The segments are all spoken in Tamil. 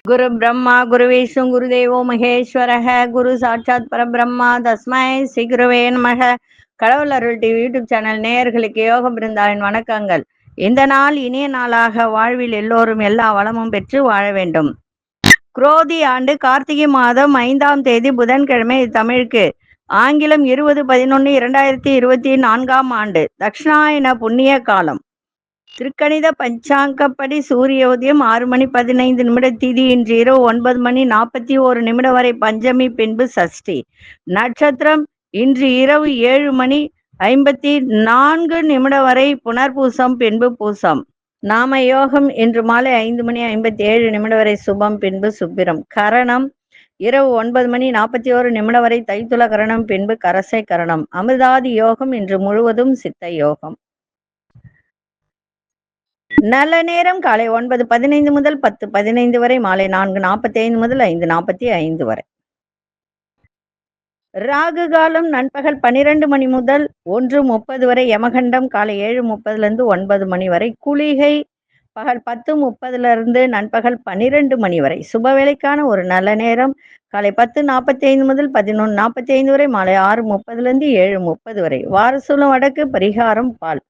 குரு பிரம்மா குரு விஷ்ணு குரு தேவோ மகேஸ்வரஹ குரு சாட்சாத் பரபிரம்மா தஸ்மை ஸ்ரீ குருவே நமக. கடவுள் அருள் டிவி யூடியூப் சேனல் நேயர்களுக்கு யோக பிருந்தாவின் வணக்கங்கள். இந்த நாள் இனிய நாளாக வாழ்வில் எல்லோரும் எல்லா வளமும் பெற்று வாழ வேண்டும். குரோதி ஆண்டு கார்த்திகை மாதம் 5ஆம் தேதி புதன்கிழமை. தமிழுக்கு ஆங்கிலம் 20/11/2024 ஆண்டு தக்ஷணாயன புண்ணிய காலம். திருக்கணித பஞ்சாங்கப்படி சூரிய உதயம் 6:15 திதி இன்று இரவு 9:41 வரை பஞ்சமி, பின்பு சஷ்டி. நட்சத்திரம் இன்று இரவு 7:54 வரை புனர்பூசம், பின்பு பூசம். நாம யோகம் இன்று மாலை 5:57 வரை சுபம், பின்பு சுப்பிரம். கரணம் இரவு 9:41 வரை தைத்துல கரணம், பின்பு கரசை கரணம். அமிர்தாதி யோகம் இன்று முழுவதும் சித்த யோகம். நல்ல நேரம் காலை 9:15 முதல் 10:15 வரை, மாலை 4:45 முதல் 5:45 வரை. ராகு காலம் நண்பகல் 12 மணி முதல் 1:30 வரை. யமகண்டம் காலை 7:30 9 மணி வரை. குளிகை பகல் 10:30 நண்பகல் 12 மணி வரை. சுபவேளைக்கான ஒரு நல்ல நேரம் காலை 10:45 முதல் 11:45 வரை, மாலை 6:30 7:30 வரை. வாரசூலம் வடக்கு, பரிகாரம் பால்.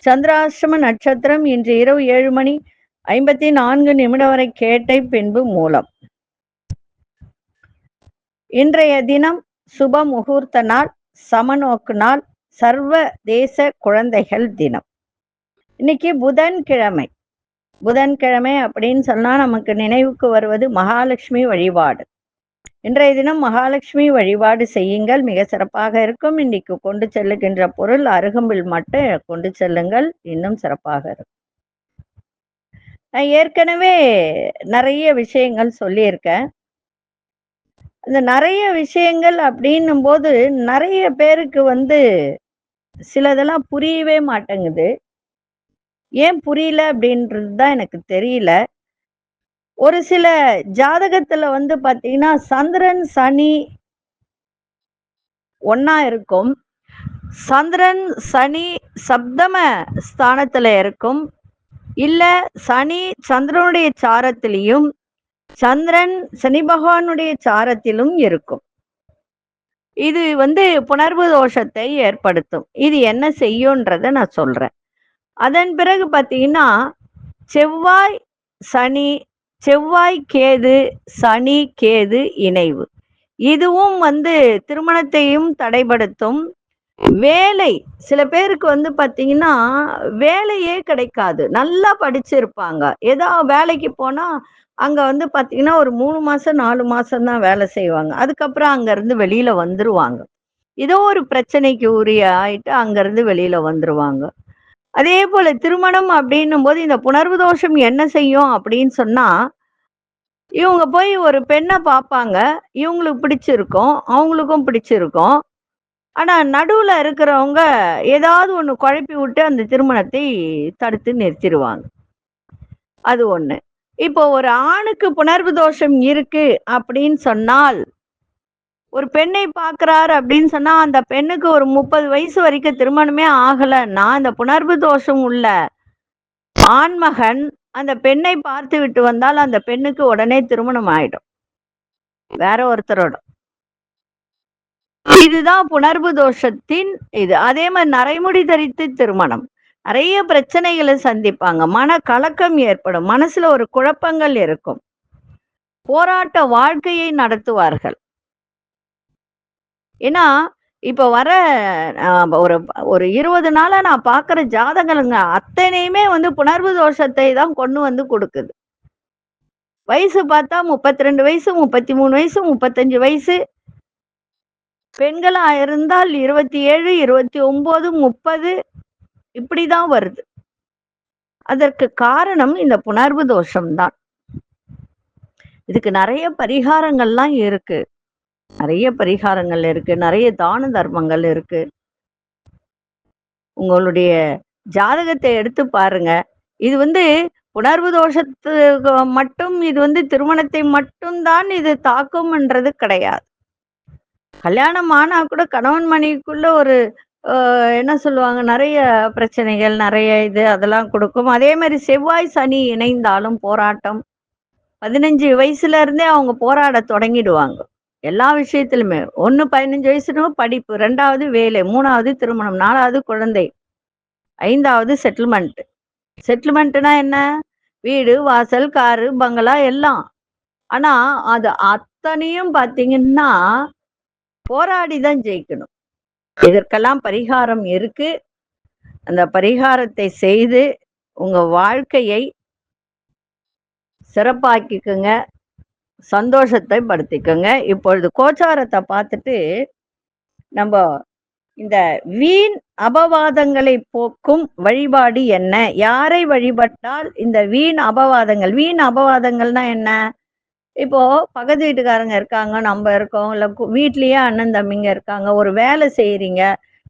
சந்திராஷ்டம நட்சத்திரம் இன்று இரவு 7:54 வரை கேட்டை, பின்பு மூலம். இன்றைய தினம் சுப முகூர்த்த நாள், சமநோக்கு நாள், சர்வதேச குழந்தைகள் தினம். இன்னைக்கு புதன்கிழமை. புதன்கிழமை அப்படின்னு சொன்னா நமக்கு நினைவுக்கு வருவது மகாலட்சுமி வழிபாடு. இன்றைய தினம் மகாலட்சுமி வழிபாடு செய்யுங்கள், மிக சிறப்பாக இருக்கும். இன்னைக்கு கொண்டு செல்லுகின்ற பொருள் அருகம்பில் மட்டும் கொண்டு செல்லுங்கள், இன்னும் சிறப்பாக இருக்கும். நான் ஏற்கனவே நிறைய விஷயங்கள் சொல்லியிருக்கேன். அந்த நிறைய விஷயங்கள் அப்படின்னும் போது நிறைய பேருக்கு சிலதெல்லாம் புரியவே மாட்டேங்குது. ஏன் புரியல அப்படின்றது தான் எனக்கு தெரியல. ஒரு சில ஜாதகத்துல பாத்தீங்கன்னா சந்திரன் சனி ஒன்னா இருக்கும். சந்திரன் சனி சப்தம ஸ்தானத்துல இருக்கும். இல்ல சனி சந்திரனுடைய சாரத்திலையும் சந்திரன் சனி பகவானுடைய சாரத்திலும் இருக்கும். இது புணர்வு தோஷத்தை ஏற்படுத்தும். இது என்ன செய்யும்ன்றத நான் சொல்றேன். அதன் பிறகு பாத்தீங்கன்னா செவ்வாய் சனி, செவ்வாய் கேது, சனி கேது இணைவு, இதுவும் திருமணத்தையும் தடைப்படுத்தும். வேலை, சில பேருக்கு பாத்தீங்கன்னா வேலையே கிடைக்காது. நல்லா படிச்சிருப்பாங்க, ஏதோ வேலைக்கு போனா அங்க பாத்தீங்கன்னா ஒரு 3 மாசம் 4 மாசம் தான் வேலை செய்வாங்க. அதுக்கப்புறம் அங்க இருந்து வெளியில வந்துருவாங்க. ஏதோ ஒரு பிரச்சனைக்கு உரிய ஆயிட்டு அங்க இருந்து வெளியில வந்துருவாங்க. அதே போல திருமணம் அப்படின்னும் போது இந்த புணர்வு தோஷம் என்ன செய்யும் அப்படின்னு சொன்னா, இவங்க போய் ஒரு பெண்ணை பார்ப்பாங்க, இவங்களுக்கு பிடிச்சிருக்கும், அவங்களுக்கும் பிடிச்சிருக்கும். ஆனா நடுவுல இருக்கிறவங்க ஏதாவது ஒண்ணு குழப்பி விட்டு அந்த திருமணத்தை தடுத்து நிறுத்திடுவாங்க. அது ஒண்ணு. இப்போ ஒரு ஆணுக்கு புணர்வு தோஷம் இருக்கு அப்படின்னு சொன்னால், ஒரு பெண்ணை பார்க்கிறார் அப்படின்னு சொன்னா அந்த பெண்ணுக்கு ஒரு 30 வயசு வரைக்கும் திருமணமே ஆகலைன்னா, அந்த புணர்வு தோஷம் உள்ள ஆண்மகன் அந்த பெண்ணை பார்த்து விட்டு வந்தால் அந்த பெண்ணுக்கு உடனே திருமணம் ஆயிடும் வேற ஒருத்தரோட. இதுதான் புணர்வு தோஷத்தின் இது. அதே மாதிரி நரைமுடி தரித்து திருமணம், நிறைய பிரச்சனைகளை சந்திப்பாங்க, மன கலக்கம் ஏற்படும், மனசுல ஒரு குழப்பங்கள் இருக்கும், போராட்ட வாழ்க்கையை நடத்துவார்கள். ஏன்னா இப்ப வர ஒரு ஒரு 20 நாளா நான் பாக்குற ஜாதகங்க அத்தனையுமே புணர்வு தோஷத்தை தான் கொண்டு கொடுக்குது. வயசு பார்த்தா 32 வயசு, 33 வயசு, 35 வயசு. பெண்களா இருந்தால் 27, 29, 30 இப்படிதான் வருது. அதற்கு காரணம் இந்த புணர்வு தோஷம்தான். இதுக்கு நிறைய பரிகாரங்கள்லாம் இருக்கு, நிறைய பரிகாரங்கள் இருக்கு, நிறைய தான தர்மங்கள் இருக்கு. உங்களுடைய ஜாதகத்தை எடுத்து பாருங்க. இது புணர்வு தோஷத்துக்கு மட்டும், இது திருமணத்தை மட்டும்தான் இது தாக்கும்ன்றது கிடையாது. கல்யாணம் ஆனா கூட கணவன் மனைவிக்குள்ள ஒரு என்ன சொல்லுவாங்க, நிறைய பிரச்சனைகள், நிறைய அதெல்லாம் கொடுக்கும். அதே மாதிரி செவ்வாய் சனி இணைந்தாலும் போராட்டம், 15 வயசுல இருந்தே அவங்க போராட தொடங்கிடுவாங்க. எல்லா விஷயத்திலுமே. 15 வயசுனா படிப்பு, 2வது வேலை, 3வது திருமணம், 4வது குழந்தை, 5வது செட்டில்மெண்ட். செட்டில்மெண்ட்னா என்ன? வீடு, வாசல், காரு, பங்களா எல்லாம். ஆனா அது அத்தனையும் பாத்தீங்கன்னா போராடி தான் ஜெயிக்கணும். இதற்கெல்லாம் பரிகாரம் இருக்கு. அந்த பரிகாரத்தை செய்து உங்க வாழ்க்கையை சிறப்பாக்கிக்குங்க, சந்தோஷத்தை படுத்திக்குங்க. இப்பொழுது கோச்சாரத்தை பார்த்துட்டு நம்ம இந்த வீண் அபவாதங்களை போக்கும் வழிபாடு என்ன? யாரை வழிபட்டால் இந்த வீண் அபவாதங்கள்னா என்ன? இப்போ பக்கத்து வீட்டுக்காரங்க இருக்காங்க, நம்ம இருக்கோம், இல்ல வீட்லயே அண்ணன் தம்பிங்க இருக்காங்க, ஒரு வேலை செய்யறீங்க,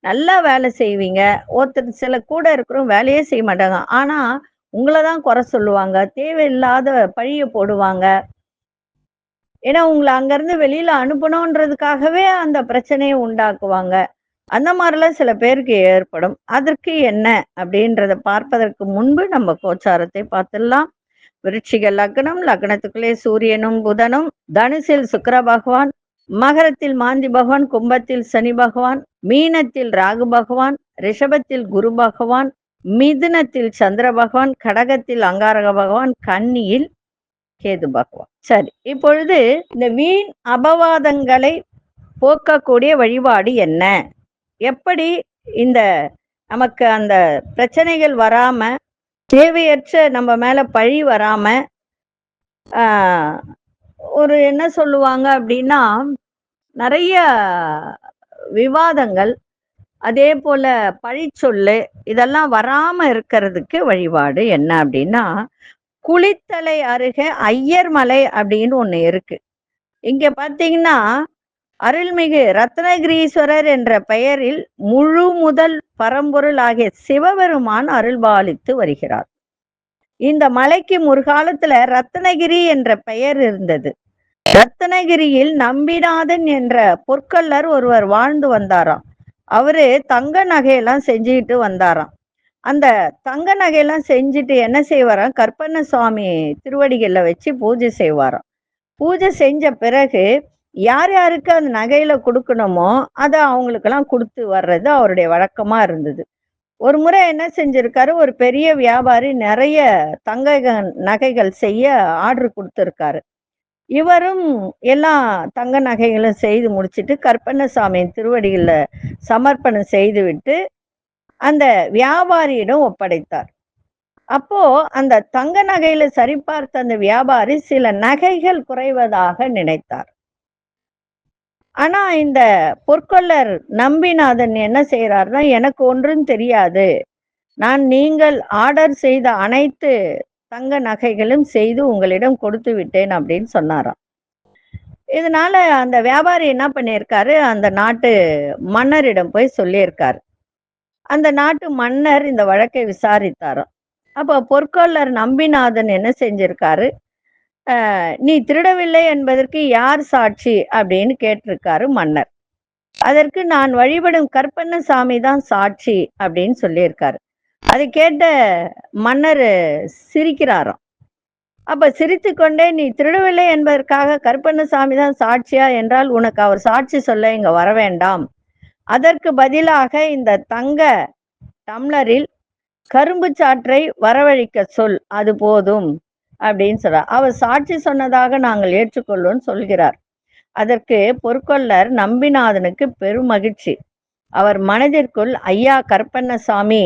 நல்லா வேலை செய்வீங்க, ஒருத்தர் சில கூட இருக்கிறோம் வேலையே செய்ய மாட்டாங்க, ஆனா உங்களதான் குறை சொல்லுவாங்க, தேவையில்லாத பழிய போடுவாங்க. ஏன்னா உங்களை அங்கிருந்து வெளியில அனுப்பணும்ன்றதுக்காகவே அந்த பிரச்சனையை உண்டாக்குவாங்க. அந்த மாதிரிலாம் சில பேருக்கு ஏற்படும். அதற்கு என்ன அப்படின்றத பார்ப்பதற்கு முன்பு நம்ம கோச்சாரத்தை பார்த்துடலாம். விருச்சிக லக்னம், லக்னத்துக்குள்ளே சூரியனும் புதனும், தனுசில் சுக்கிர பகவான், மகரத்தில் மாந்தி பகவான், கும்பத்தில் சனி பகவான், மீனத்தில் ராகு பகவான், ரிஷபத்தில் குரு பகவான், மிதுனத்தில் சந்திர பகவான், கடகத்தில் அங்காரக பகவான், கன்னியில் கேது பகவான். சரி, இப்பொழுது இந்த வீண் அபவாதங்களை போக்கக்கூடிய வழிபாடு என்ன? எப்படி இந்த நமக்கு அந்த பிரச்சனைகள் வராம, தேவையற்ற நம்ம மேல பழி வராம, ஒரு என்ன சொல்லுவாங்க அப்படின்னா, நிறைய விவாதங்கள், அதே போல பழிச்சொல்லு, இதெல்லாம் வராம இருக்கிறதுக்கு வழிபாடு என்ன அப்படின்னா, குளித்தலை அருகே ஐயர்மலை அப்படின்னு ஒண்ணு இருக்கு. இங்க பாத்தீங்கன்னா அருள்மிகு ரத்னகிரீஸ்வரர் என்ற பெயரில் முழு முதல் பரம்பொருள் ஆகிய சிவபெருமான் அருள்பாலித்து வருகிறார். இந்த மலைக்கு முற்காலத்துல ரத்னகிரி என்ற பெயர் இருந்தது. ரத்னகிரியில் நம்பிநாதன் என்ற பொற்கொல்லர் ஒருவர் வாழ்ந்து வந்தாராம். அவரு தங்க நகையெல்லாம் செஞ்சுக்கிட்டு வந்தாராம். அந்த தங்க நகையெல்லாம் செஞ்சுட்டு என்ன செய்வாராம், கற்பண்ண சுவாமி திருவடிகள்ல வச்சு பூஜை செய்வாராம். பூஜை செஞ்ச பிறகு யார் யாருக்கு அந்த நகையில கொடுக்கணுமோ அதை அவங்களுக்கெல்லாம் கொடுத்து வர்றது அவருடைய வழக்கமா இருந்தது. ஒரு முறை என்ன செஞ்சிருக்காரு, ஒரு பெரிய வியாபாரி நிறைய தங்க நகைகள் செய்ய ஆர்டர் கொடுத்துருக்காரு. இவரும் எல்லா தங்க நகைகளும் செய்து முடிச்சுட்டு கற்பண்ணசாமியின் திருவடிகளில் சமர்ப்பணம் செய்து விட்டு அந்த வியாபாரியிடம் ஒப்படைத்தார். அப்போ அந்த தங்க நகையில சரிபார்த்த அந்த வியாபாரி சில நகைகள் குறைவதாக நினைத்தார். ஆனா இந்த பொற்கொல்லர் நம்பிநாதன் என்ன செய்யறாருன்னா, எனக்கு ஒன்றும் தெரியாது, நான் நீங்கள் ஆர்டர் செய்த அனைத்து தங்க நகைகளும் செய்து உங்களிடம் கொடுத்து விட்டேன் அப்படின்னு சொன்னாராம். இதனால அந்த வியாபாரி என்ன பண்ணியிருக்காரு, அந்த நாட்டு மன்னரிடம் போய் சொல்லியிருக்காரு. அந்த நாட்டு மன்னர் இந்த வழக்கை விசாரித்தாராம். அப்போ பொற்கொல்லர் நம்பிநாதன் என்ன செஞ்சிருக்காரு, நீ திருடவில்லை என்பதற்கு யார் சாட்சி அப்படின்னு கேட்டிருக்காரு மன்னர். அதற்கு நான் வழிபடும் கற்பண்ணசாமி தான் சாட்சி அப்படின்னு சொல்லியிருக்காரு. அதை கேட்ட மன்னர் சிரிக்கிறாராம். அப்ப சிரித்து கொண்டே, நீ திருடவில்லை என்பதற்காக கற்பண்ணசாமி தான் சாட்சியா என்றால் உனக்கு அவர் சாட்சி சொல்ல இங்க வர வேண்டாம், அதற்கு பதிலாக இந்த தங்க டம்ளரில் கரும்பு சாற்றை வரவழைக்க சொல், அது போதும் அப்படின்னு சொல்றார். அவர் சாட்சி சொன்னதாக நாங்கள் ஏற்றுக்கொள்வோம் சொல்கிறார். அதற்கு பொற்கொல்லர் நம்பிநாதனுக்கு பெரும் மகிழ்ச்சி. அவர் மனதிற்குள், ஐயா கற்பண்ணசாமி,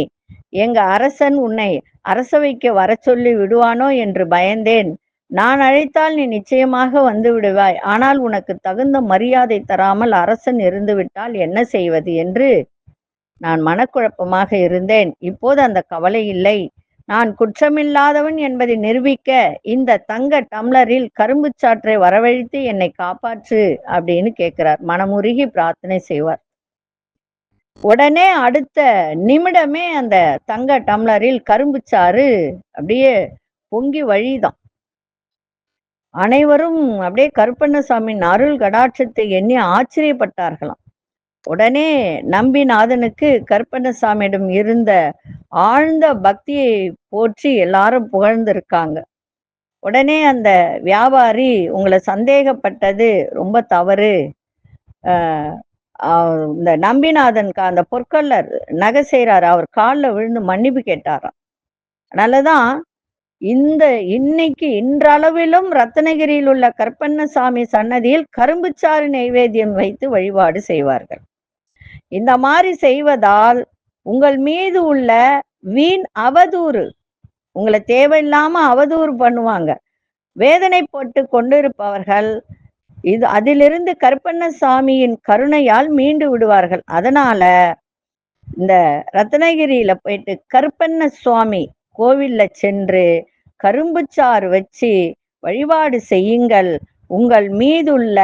எங்க அரசன் உன்னை அரசவைக்கு வர சொல்லி விடுவானோ என்று பயந்தேன். நான் அழைத்தால் நீ நிச்சயமாக வந்து விடுவாய், ஆனால் உனக்கு தகுந்த மரியாதை தராமல் அரசன் இருந்து விட்டால் என்ன செய்வது என்று நான் மனக்குழப்பமாக இருந்தேன். இப்போது அந்த கவலை இல்லை. நான் குற்றமில்லாதவன் என்பதை நிரூபிக்க இந்த தங்க டம்ளரில் கரும்பு சாற்றை வரவழைத்து என்னை காப்பாற்று அப்படின்னு கேட்கிறார். மனமுருகி பிரார்த்தனை செய்வார். உடனே அடுத்த நிமிடமே அந்த தங்க டம்ளரில் கரும்பு சாறு அப்படியே பொங்கி வழிதான். அனைவரும் அப்படியே கருப்பண்ணசாமியின் அருள் கடாட்சத்தை எண்ணி ஆச்சரியப்பட்டார்களாம். உடனே நம்பிநாதனுக்கு கற்பண்ணசாமியிடம் இருந்த ஆழ்ந்த பக்தியை போற்றி எல்லாரும் புகழ்ந்திருக்காங்க. உடனே அந்த வியாபாரி உங்களை சந்தேகப்பட்டது ரொம்ப தவறு, இந்த நம்பிநாதன் அந்த பொற்கொள்ளர் நகை செய்கிறார், அவர் காலில் விழுந்து மன்னிப்பு கேட்டாராம். அதனாலதான் இன்னைக்கு இன்றளவிலும் ரத்னகிரியில் உள்ள கருப்பண்ணசாமி சன்னதியில் கரும்புச்சாறு நைவேத்தியம் வைத்து வழிபாடு செய்வார்கள். இந்த மாதிரி செய்வதால் உங்கள் மீது உள்ள வீண் அவதூறு, உங்களை தேவையில்லாம அவதூறு பண்ணுவாங்க, வேதனை போட்டு கொண்டிருப்பவர்கள் அதிலிருந்து கருப்பண்ணசாமியின் கருணையால் மீண்டு விடுவார்கள். அதனால இந்த ரத்னகிரியில போயிட்டு கருப்பண்ண சுவாமி கோவில்ல சென்று கரும்புச்சாறு வச்சு வழிபாடு செய்யுங்கள். உங்கள் மீதுள்ள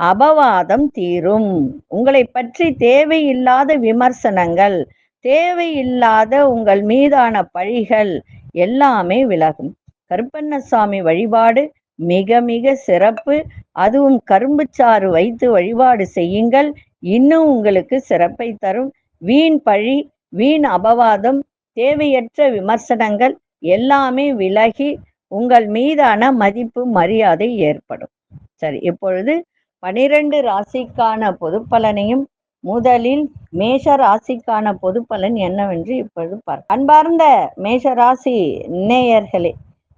அபவாதம் தீரும். உங்களை பற்றி தேவையில்லாத விமர்சனங்கள், தேவையில்லாத உங்கள் மீதான பழிகள் எல்லாமே விலகும். கருப்பண்ணசாமி வழிபாடு மிக மிக சிறப்பு. அதுவும் கரும்புச்சாறு வைத்து வழிபாடு செய்யுங்கள், இன்னும் உங்களுக்கு சிறப்பை தரும். வீண் பழி, வீண் அபவாதம், தேவையற்ற விமர்சனங்கள் எல்லாமே விலகி உங்கள் மீதான மதிப்பு மரியாதை ஏற்படும். சரி, இப்பொழுது 12 ராசிக்கான பொது பலனையும், முதலில் மேஷ ராசிக்கான பொது பலன் என்னவென்று இப்பொழுது பார்க்க. அன்பார்ந்த மேஷராசி நேயர்களே,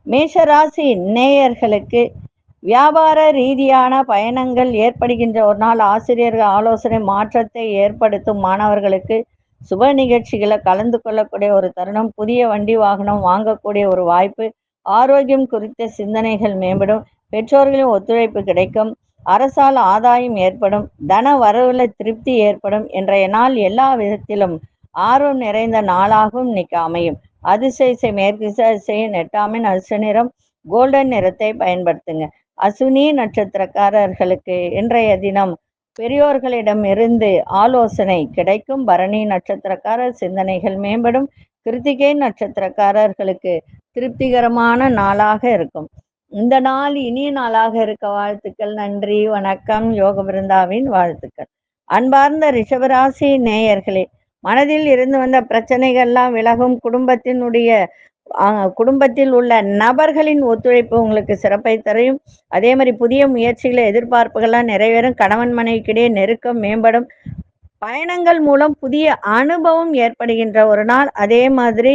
மேஷராசி நேயர்களுக்கு வியாபார ரீதியான பயணங்கள் ஏற்படுகின்ற ஒரு நாள். ஆசிரியர்கள் ஆலோசனை மாற்றத்தை ஏற்படுத்தும். மாணவர்களுக்கு சுப நிகழ்ச்சிகளை கலந்து கொள்ளக்கூடிய ஒரு தருணம். புதிய வண்டி வாகனம் வாங்கக்கூடிய ஒரு வாய்ப்பு. ஆரோக்கியம் குறித்த சிந்தனைகள் மேம்படும். பெற்றோர்களின் ஒத்துழைப்பு கிடைக்கும். அரசால் ஆதாயம் ஏற்படும். தன வரவுல திருப்தி ஏற்படும். இன்றைய நாள் எல்லா விதத்திலும் ஆர்வம் நிறைந்த நாளாகவும் இன்னைக்கு அமையும். அதிசய மேற்கு திசையின் 8ஆம் அதிர்ஷ்ட நிறம் கோல்டன் நிறத்தை பயன்படுத்துங்க. அசுனி நட்சத்திரக்காரர்களுக்கு இன்றைய தினம் பெரியோர்களிடம் இருந்து ஆலோசனை கிடைக்கும். பரணி நட்சத்திரக்காரர் சிந்தனைகள் மேம்படும். கிருத்திகை நட்சத்திரக்காரர்களுக்கு திருப்திகரமான நாளாக இருக்கும். இந்த நாள் இனிய நாளாக இருக்க வாழ்த்துக்கள். நன்றி, வணக்கம். யோக பிருந்தாவின் வாழ்த்துக்கள். அன்பார்ந்த ரிஷபராசி நேயர்களே, மனதில் இருந்து வந்த பிரச்சனைகள்லாம் விலகும். குடும்பத்தில் உள்ள நபர்களின் ஒத்துழைப்பு உங்களுக்கு சிறப்பை தரையும். அதே மாதிரி புதிய முயற்சிகளை எதிர்பார்ப்புகள்லாம் நிறைவேறும். கணவன் மனைவிக்கிடையே நெருக்கம் மேம்படும். பயணங்கள் மூலம் புதிய அனுபவம் ஏற்படுகின்ற ஒரு நாள். அதே மாதிரி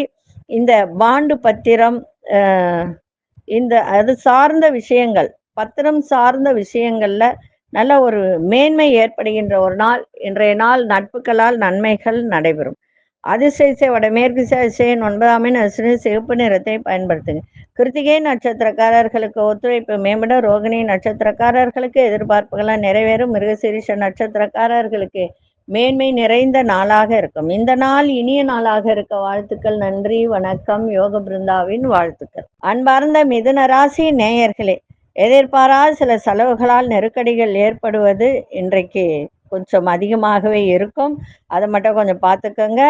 இந்த பாண்டு பத்திரம், அது சார்ந்த விஷயங்கள், பத்திரம் சார்ந்த விஷயங்கள்ல நல்ல ஒரு மேன்மை ஏற்படுகின்ற ஒரு நாள். இன்றைய நாள் நட்புகளால் நன்மைகள் நடைபெறும். அதிசய வடமேற்கு திசையின் 9ஆம் அதிர்ஷ்ட சிவப்பு நிறத்தை பயன்படுத்துங்க. கிருத்திகை நட்சத்திரக்காரர்களுக்கு ஒத்துழைப்பு மேம்படும். ரோகிணி நட்சத்திரக்காரர்களுக்கு எதிர்பார்ப்புகள்லாம் நிறைவேறும். மிருகசீரிஷ நட்சத்திரக்காரர்களுக்கு மேன்மை நிறைந்த நாளாக இருக்கும். இந்த நாள் இனிய நாளாக இருக்க வாழ்த்துக்கள். நன்றி, வணக்கம். யோக பிருந்தாவின் வாழ்த்துக்கள். அன்பார்ந்த மிதுன ராசி நேயர்களே, எதிர்பாராத சில செலவுகளால் நெருக்கடிகள் ஏற்படுவது இன்றைக்கு கொஞ்சம் அதிகமாகவே இருக்கும். அதை மட்டும் கொஞ்சம் பார்த்துக்கோங்க.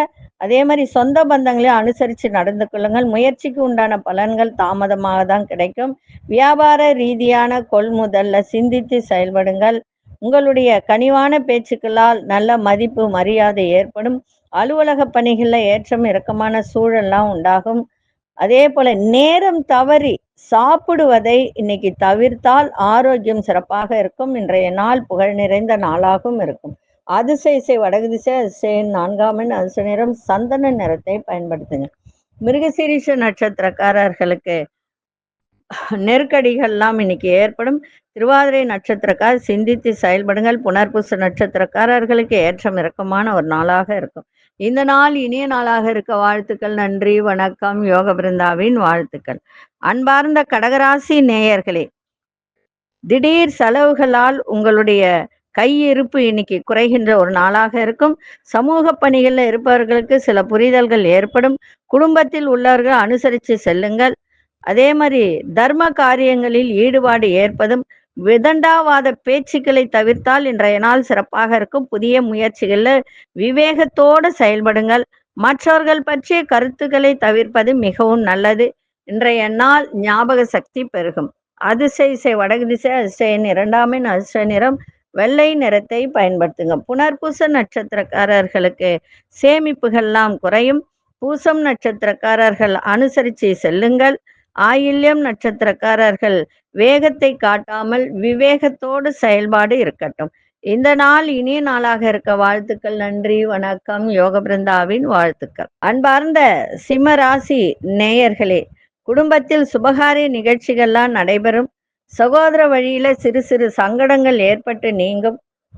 அதே மாதிரி சொந்த பந்தங்களையும் அனுசரித்து நடந்து கொள்ளுங்கள். முயற்சிக்கு உண்டான பலன்கள் தாமதமாக தான் கிடைக்கும். வியாபார ரீதியான கொள்முதல்ல சிந்தித்து செயல்படுங்கள். உங்களுடைய கனிவான பேச்சுக்களால் நல்ல மதிப்பு மரியாதை ஏற்படும். அலுவலக பணிகளில் ஏற்றம் இறக்கமான சூழல்லாம் உண்டாகும். அதே போல நேரம் தவறி சாப்பிடுவதை இன்னைக்கு தவிர்த்தால் ஆரோக்கியம் சிறப்பாக இருக்கும். இன்றைய நாள் புகழ் நிறைந்த நாளாகவும் இருக்கும். அதிசய வடகு திசை 4ஆம் அதிர்ஷ்ட நிறம் சந்தன நிறத்தை பயன்படுத்துங்க. மிருகசீரிஷ நட்சத்திரக்காரர்களுக்கு நெருக்கடிகள்லாம் இன்னைக்கு ஏற்படும். திருவாதிரை நட்சத்திரக்காரர் சிந்தித்து செயல்படுங்கள். புனர்பூச நட்சத்திரக்காரர்களுக்கு ஏற்றம் இறக்கமான ஒரு நாளாக இருக்கும். இந்த நாள் இனிய நாளாக இருக்க வாழ்த்துக்கள். நன்றி, வணக்கம். யோக பிருந்தாவின் வாழ்த்துக்கள். அன்பார்ந்த கடகராசி நேயர்களே, திடீர் செலவுகளால் உங்களுடைய கையிருப்பு இன்னைக்கு குறைகின்ற ஒரு நாளாக இருக்கும். சமூக பணிகளில் இருப்பவர்களுக்கு சில புரிதல்கள் ஏற்படும். குடும்பத்தில் உள்ளவர்கள் அனுசரித்து செல்லுங்கள். அதே மாதிரி தர்ம காரியங்களில் ஈடுபாடு ஏற்பதும். விதண்டாவாத பேச்சுக்களை தவிர்த்தால் இன்றைய நாள் சிறப்பாக இருக்கும். புதிய முயற்சிகளில் விவேகத்தோடு செயல்படுங்கள். மற்றவர்கள் பற்றிய கருத்துக்களை தவிர்ப்பது மிகவும் நல்லது. இன்றைய நாள் ஞாபக சக்தி பெருகும். அதிசய வடகு திசை அதிசயின் 2ஆம் அதிர்ஷ்ட நிறம் வெள்ளை நிறத்தை பயன்படுத்துங்க. புனர்பூச நட்சத்திரக்காரர்களுக்கு சேமிப்புகள்லாம் குறையும். பூசம் நட்சத்திரக்காரர்கள் அனுசரித்து செல்லுங்கள். ஆயில்யம் நட்சத்திரக்காரர்கள் வேகத்தை காட்டாமல் விவேகத்தோடு செயல்பாடு இருக்கட்டும். இந்த நாள் இனிய நாளாக இருக்க வாழ்த்துக்கள். நன்றி, வணக்கம். யோக பிருந்தாவின் வாழ்த்துக்கள். அன்பார்ந்த சிம்ம ராசி நேயர்களே, குடும்பத்தில் சுபகாரிய நிகழ்ச்சிகள்லாம் நடைபெறும். சகோதர வழியில சிறு சிறு சங்கடங்கள் ஏற்பட்டு நீங்கும்.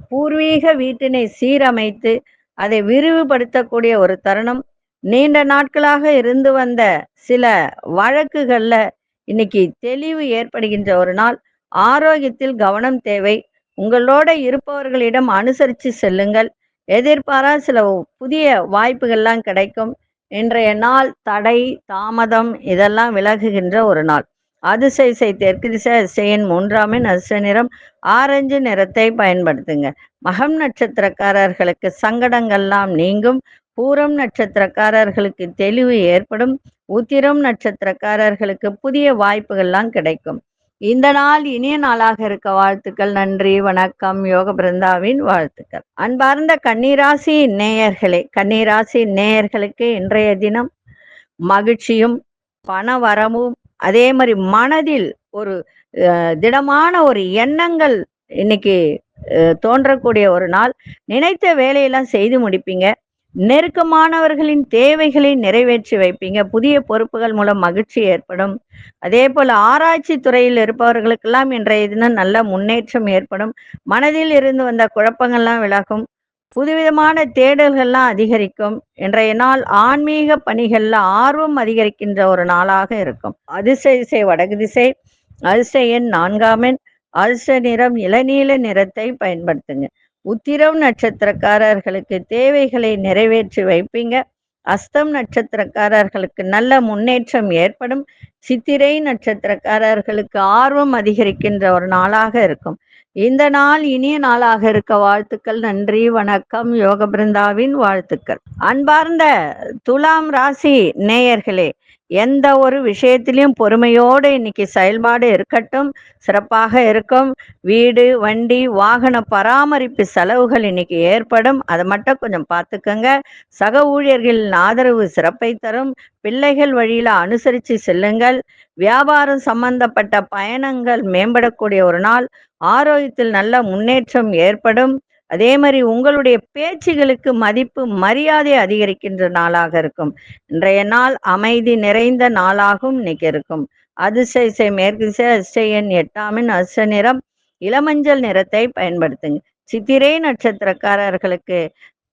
பூர்வீக வீட்டினை சீரமைத்து அதை விரிவுபடுத்தக்கூடிய ஒரு தருணம். நீண்ட நாட்களாக இருந்து வந்த சில வழக்குகள்ல இன்னைக்கு தெளிவு ஏற்படுகின்ற ஒரு நாள். ஆரோக்கியத்தில் கவனம் தேவை. உங்களோட இருப்பவர்களிடம் அனுசரித்து செல்லுங்கள். எதிர்பாரா சில புதிய வாய்ப்புகள்லாம் கிடைக்கும். இன்றைய நாள் தடை தாமதம் இதெல்லாம் விலகுகின்ற ஒரு நாள். அதிசய தெற்கு திசை அதிசயன் 3ஆம் எண் அதிர்ஷ்ட நிறம் ஆரஞ்சு நிறத்தை பயன்படுத்துங்க. மகம் நட்சத்திரக்காரர்களுக்கு சங்கடங்கள்லாம் நீங்கும். பூரம் நட்சத்திரக்காரர்களுக்கு தெளிவு ஏற்படும். உத்திரம் நட்சத்திரக்காரர்களுக்கு புதிய வாய்ப்புகள்லாம் கிடைக்கும். இந்த நாள் இனிய நாளாக இருக்க வாழ்த்துக்கள். நன்றி, வணக்கம். யோக பிருந்தாவின் வாழ்த்துக்கள். அன்பார்ந்த கன்னிராசி நேயர்களே, கன்னிராசி நேயர்களுக்கு இன்றைய தினம் மகிழ்ச்சியும் பண வரமும் அதே மாதிரி மனதில் ஒரு திடமான ஒரு எண்ணங்கள் இன்னைக்கு தோன்றக்கூடிய ஒரு நாள். நினைத்த வேலையெல்லாம் செய்து முடிப்பீங்க. நெருக்கமானவர்களின் தேவைகளை நிறைவேற்றி வைப்பீங்க. புதிய பொறுப்புகள் மூலம் மகிழ்ச்சி ஏற்படும். அதே போல ஆராய்ச்சி துறையில் இருப்பவர்களுக்கெல்லாம் இன்றைய தினம் நல்ல முன்னேற்றம் ஏற்படும். மனதில் இருந்து வந்த குழப்பங்கள்லாம் விலகும். புதுவிதமான தேடல்கள்லாம் அதிகரிக்கும். இன்றைய நாள் ஆன்மீக பணிகள்ல ஆர்வம் அதிகரிக்கின்ற ஒரு நாளாக இருக்கும். அதிர்ஷ்ட திசை வடக்கு திசை. அதிர்ஷ்ட எண் 4ஆம் எண். அதிர்ஷ்ட நிறம் இளநீல நிறத்தை பயன்படுத்துங்க. உத்திரம் நட்சத்திரக்காரர்களுக்கு தேவைகளை நிறைவேற்றி வைப்பீங்க. அஸ்தம் நட்சத்திரக்காரர்களுக்கு நல்ல முன்னேற்றம் ஏற்படும். சித்திரை நட்சத்திரக்காரர்களுக்கு ஆர்வம் அதிகரிக்கின்ற ஒரு நாளாக இருக்கும். இந்த நாள் இனிய நாளாக இருக்க வாழ்த்துக்கள். நன்றி, வணக்கம். யோக பிருந்தாவின் வாழ்த்துக்கள். அன்பார்ந்த துலாம் ராசி நேயர்களே, எந்த ஒரு விஷயத்திலையும் பொறுமையோடு இன்னைக்கு செயல்பாடு இருக்கட்டும். சிறப்பாக இருக்கும். வீடு வண்டி வாகன பராமரிப்பு செலவுகள் இன்னைக்கு ஏற்படும். அதை மட்டும் கொஞ்சம் பார்த்துக்கங்க. சக ஊழியர்களின் ஆதரவு சிறப்பை தரும். பிள்ளைகள் வழியில அனுசரித்து செல்லுங்கள். வியாபாரம் சம்பந்தப்பட்ட பயணங்கள் மேம்படக்கூடிய ஒரு நாள். ஆரோக்கியத்தில் நல்ல முன்னேற்றம் ஏற்படும். அதே மாதிரி உங்களுடைய பேச்சுகளுக்கு மதிப்பு மரியாதை அதிகரிக்கின்ற நாளாக இருக்கும். இன்றைய நாள் அமைதி நிறைந்த நாளாகவும் இன்னைக்கு இருக்கும். அதிசய மேற்கு திசை. அதிர்ஷ்ட எண் 8ஆம் எண். அதிர்ஷ்ட நிறம் இளமஞ்சள் நிறத்தை பயன்படுத்துங்க. சித்திரை நட்சத்திரக்காரர்களுக்கு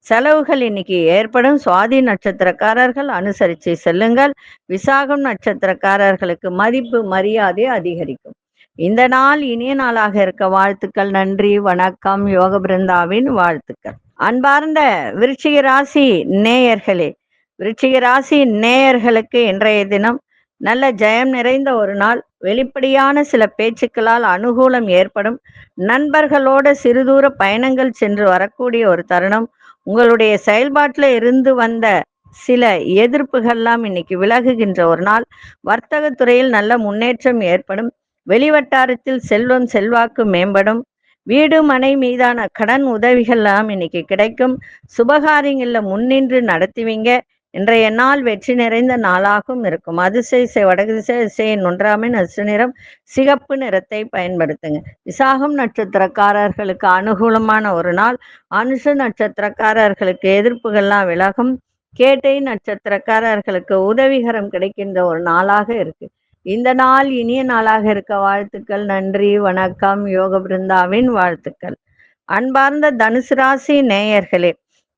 செலவுகள் இன்னைக்கு ஏற்படும். சுவாதி நட்சத்திரக்காரர்கள் அனுசரித்து செல்லுங்கள். விசாகம் நட்சத்திரக்காரர்களுக்கு மதிப்பு மரியாதை அதிகரிக்கும். இந்த நாள் இனிய நாளாக இருக்க வாழ்த்துக்கள். நன்றி, வணக்கம். யோக பிருந்தாவின் வாழ்த்துக்கள். அன்பார்ந்த விருச்சிக ராசி நேயர்களே, விருச்சிக ராசி நேயர்களுக்கு இன்றைய தினம் நல்ல ஜெயம் நிறைந்த ஒரு நாள். வெளிப்படையான சில பேச்சுக்களால் அனுகூலம் ஏற்படும். நண்பர்களோட சிறுதூர பயணங்கள் சென்று வரக்கூடிய ஒரு தருணம். உங்களுடைய செயல்பாட்டில் இருந்து வந்த சில எதிர்ப்புகள்லாம் இன்னைக்கு விலகுகின்ற ஒரு நாள். வர்த்தக துறையில் நல்ல முன்னேற்றம் ஏற்படும். வெளிவட்டாரத்தில் செல்வம் செல்வாக்கு மேம்படும். வீடு மனை மீதான கடன் உதவிகள்லாம் இன்னைக்கு கிடைக்கும். சுபகாரியங்களில் முன்னின்று நடத்துவீங்க. இன்றைய நாள் வெற்றி நிறைந்த நாளாகவும் இருக்கும். அதிசய வடக்கு திசை. அதிசய 1ஆம் எண். அதிர்ஷ்ட நிறம் சிகப்பு நிறத்தை பயன்படுத்துங்க. விசாகம் நட்சத்திரக்காரர்களுக்கு அனுகூலமான ஒரு நாள். அனுஷ நட்சத்திரக்காரர்களுக்கு எதிர்ப்புகள்லாம் விலகும். கேட்டை நட்சத்திரக்காரர்களுக்கு உதவிகரம் கிடைக்கின்ற ஒரு நாளாக இருக்கு. இந்த நாள் இனிய நாளாக இருக்க வாழ்த்துக்கள். நன்றி, வணக்கம். யோக பிருந்தாவின் வாழ்த்துக்கள். அன்பார்ந்த தனுசு ராசி நேயர்களே,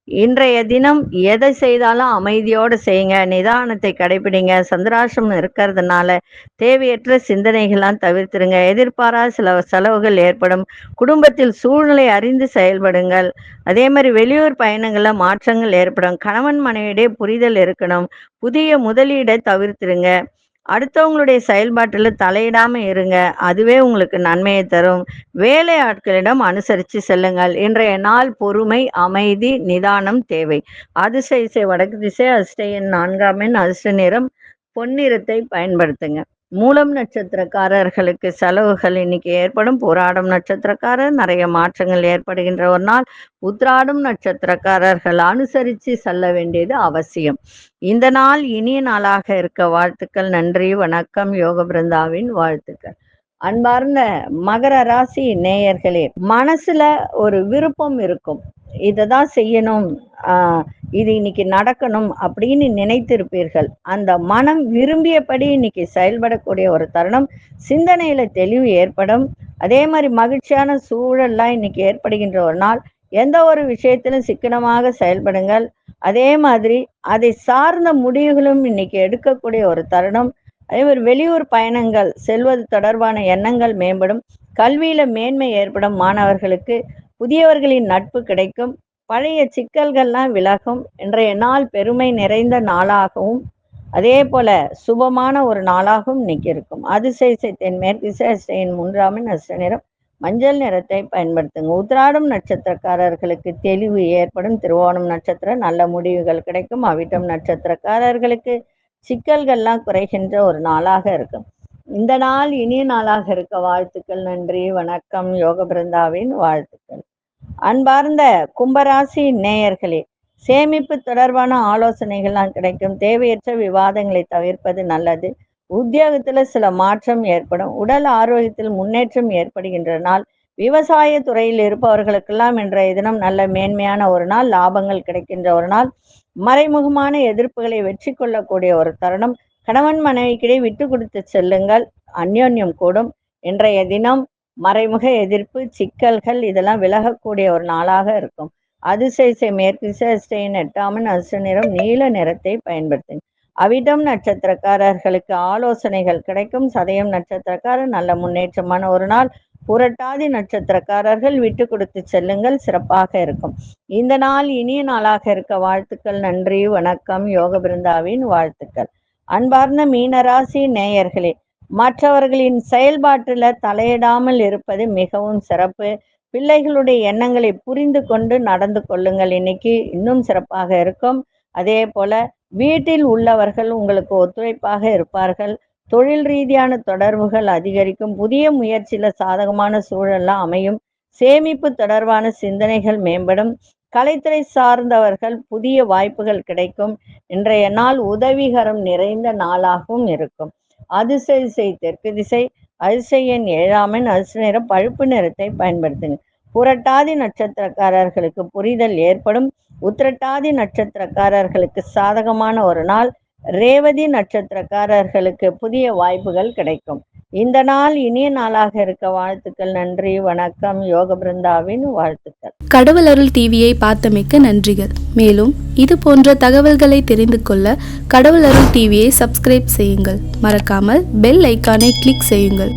இன்றைய தினம் எதை செய்தாலும் அமைதியோடு செய்யுங்க. நிதானத்தை கடைபிடிங்க. சந்திராசிரமம் இருக்கிறதுனால தேவையற்ற சிந்தனைகள்லாம் தவிர்த்துருங்க. எதிர்பாராத சில செலவுகள் ஏற்படும். குடும்பத்தில் சூழ்நிலை அறிந்து செயல்படுங்கள். அதே மாதிரி வெளியூர் பயணங்களில் மாற்றங்கள் ஏற்படும். கணவன் மனைவியிடையே புரிதல் இருக்கணும். புதிய முதலீடை தவிர்த்துருங்க. அடுத்தவங்களுடைய செயல்பாட்டில் தலையிடாம இருங்க. அதுவே உங்களுக்கு நன்மையை தரும். வேலை ஆட்களிடம் அனுசரித்து செல்லுங்கள். இன்றைய நாள் பொறுமை அமைதி நிதானம் தேவை. அதிசய வடக்கு திசை. அதிர்ஷ்ட எண் 4ஆம் எண். அதிர்ஷ்ட நிறம் பொன்னிறத்தை பயன்படுத்துங்க. மூலம் நட்சத்திரக்காரர்களுக்கு செலவுகள் இன்னைக்கு ஏற்படும். போராடும் நட்சத்திரக்காரர் நிறைய மாற்றங்கள் ஏற்படுகின்ற ஒரு நாள். உத்திராடும் நட்சத்திரக்காரர்கள் அனுசரித்து செல்ல வேண்டியது அவசியம். இந்த நாள் இனிய நாளாக இருக்க வாழ்த்துக்கள். நன்றி, வணக்கம். யோக பிருந்தாவின் வாழ்த்துக்கள். அன்பார்ந்த மகர ராசி நேயர்களே, மனசுல ஒரு விருப்பம் இருக்கும், இததான் செய்யணும், இது இன்னைக்கு நடக்கணும் அப்படின்னு நினைத்திருப்பீர்கள். அந்த மனம் விரும்பியபடி இன்னைக்கு செயல்படக்கூடிய ஒரு தருணம். சிந்தனையில தெளிவு ஏற்படும். அதே மாதிரி மகிழ்ச்சியான சூழல்லாம் இன்னைக்கு ஏற்படுகின்ற ஒரு நாள். எந்த ஒரு விஷயத்திலும் சிக்கனமாக செயல்படுங்கள். அதே மாதிரி அதை சார்ந்த முடிவுகளும் இன்னைக்கு எடுக்கக்கூடிய ஒரு தருணம். அதே மாதிரி வெளியூர் பயணங்கள் செல்வது தொடர்பான எண்ணங்கள் மேம்படும். கல்வியில மேன்மை ஏற்படும். மாணவர்களுக்கு புதியவர்களின் நட்பு கிடைக்கும். பழைய சிக்கல்கள்லாம் விலகும். இன்றைய நாள் பெருமை நிறைந்த நாளாகவும் அதே போல சுபமான ஒரு நாளாகவும் இன்னைக்கு இருக்கும். அதிசய தென்மேற்கு திசையின் 3ஆம் நட்சத்திர நிறம் மஞ்சள் நிறத்தை பயன்படுத்துங்க. உத்திராடம் நட்சத்திரக்காரர்களுக்கு தெளிவு ஏற்படும். திருவோணம் நட்சத்திரம் நல்ல முடிவுகள் கிடைக்கும். அவிட்டம் நட்சத்திரக்காரர்களுக்கு சிக்கல்கள்லாம் குறைகின்ற ஒரு நாளாக இருக்கும். இந்த நாள் இனிய நாளாக இருக்க வாழ்த்துக்கள். நன்றி, வணக்கம். யோக பிருந்தாவின் வாழ்த்துக்கள். அன்பார்ந்த கும்பராசி நேயர்களே, சேமிப்பு தொடர்பான ஆலோசனைகள்லாம் கிடைக்கும். தேவையற்ற விவாதங்களை தவிர்ப்பது நல்லது. உத்தியோகத்துல சில மாற்றம் ஏற்படும். உடல் ஆரோக்கியத்தில் முன்னேற்றம் ஏற்படுகின்ற நாள். விவசாய துறையில் இருப்பவர்களுக்கெல்லாம் இன்றைய தினம் நல்ல மேன்மையான ஒரு நாள். லாபங்கள் கிடைக்கின்ற ஒரு நாள். மறைமுகமான எதிர்ப்புகளை வெற்றி கொள்ளக்கூடிய ஒரு தருணம். கணவன் மனைவிக்கிடையே விட்டு கொடுத்து செல்லுங்கள், அந்யோன்யம் கூடும். இன்றைய தினம் மறைமுக எதிர்ப்பு சிக்கல்கள் இதெல்லாம் விலகக்கூடிய ஒரு நாளாக இருக்கும். அதிசய மேற்கு திசையின் 8ஆம் நட்சத்திர நிறம் நீல நிறத்தை பயன்படுத்துங்க. அவிட்டம் நட்சத்திரக்காரர்களுக்கு ஆலோசனைகள் கிடைக்கும். சதயம் நட்சத்திரக்காரர் நல்ல முன்னேற்றமான ஒரு நாள். புரட்டாதி நட்சத்திரக்காரர்கள் விட்டு கொடுத்து செல்லுங்கள், சிறப்பாக இருக்கும். இந்த நாள் இனிய நாளாக இருக்க வாழ்த்துக்கள். நன்றி, வணக்கம். யோக பிருந்தாவின் வாழ்த்துக்கள். அன்பார்ந்த மீனராசி நேயர்களே, மற்றவர்களின் செயல்பாட்டில் தலையிடாமல் இருப்பது மிகவும் சிறப்பு. பிள்ளைகளுடைய எண்ணங்களை புரிந்து கொண்டு நடந்து கொள்ளுங்கள். இன்னைக்கு இன்னும் சிறப்பாக இருக்கும். அதே போல வீட்டில் உள்ளவர்கள் உங்களுக்கு ஒத்துழைப்பாக இருப்பார்கள். தொழில் ரீதியான தொடர்புகள் அதிகரிக்கும். புதிய முயற்சியில சாதகமான சூழல்லாம் அமையும். சேமிப்பு தொடர்பான சிந்தனைகள் மேம்படும். கலைத்துறை சார்ந்தவர்கள் புதிய வாய்ப்புகள் கிடைக்கும். இன்றைய நாள் உதவிகரம் நிறைந்த நாளாகவும் இருக்கும். அதிசய தெற்கு திசை அதிசயன் 7ஆம் அதிர்ஷ்ட நிறம் பழுப்பு நிறத்தை பயன்படுத்துங்க. புரட்டாதி நட்சத்திரக்காரர்களுக்கு புரிதல் ஏற்படும். உத்திரட்டாதி நட்சத்திரக்காரர்களுக்கு சாதகமான ஒரு நாள். ரேவதி நட்சத்திரக்காரர்களுக்கு புதிய வாய்ப்புகள் கிடைக்கும். இந்த நாள் இனிய நாளாக இருக்க வாழ்த்துக்கள். நன்றி, வணக்கம். யோக பிருந்தாவின் வாழ்த்துக்கள். கடவுள் அருள் டிவியை பார்த்தமைக்க நன்றிகள். மேலும் இது போன்ற தகவல்களை தெரிந்து கொள்ள கடவுள் அருள் டிவியை சப்ஸ்கிரைப் செய்யுங்கள். மறக்காமல் பெல் ஐக்கானை கிளிக் செய்யுங்கள்.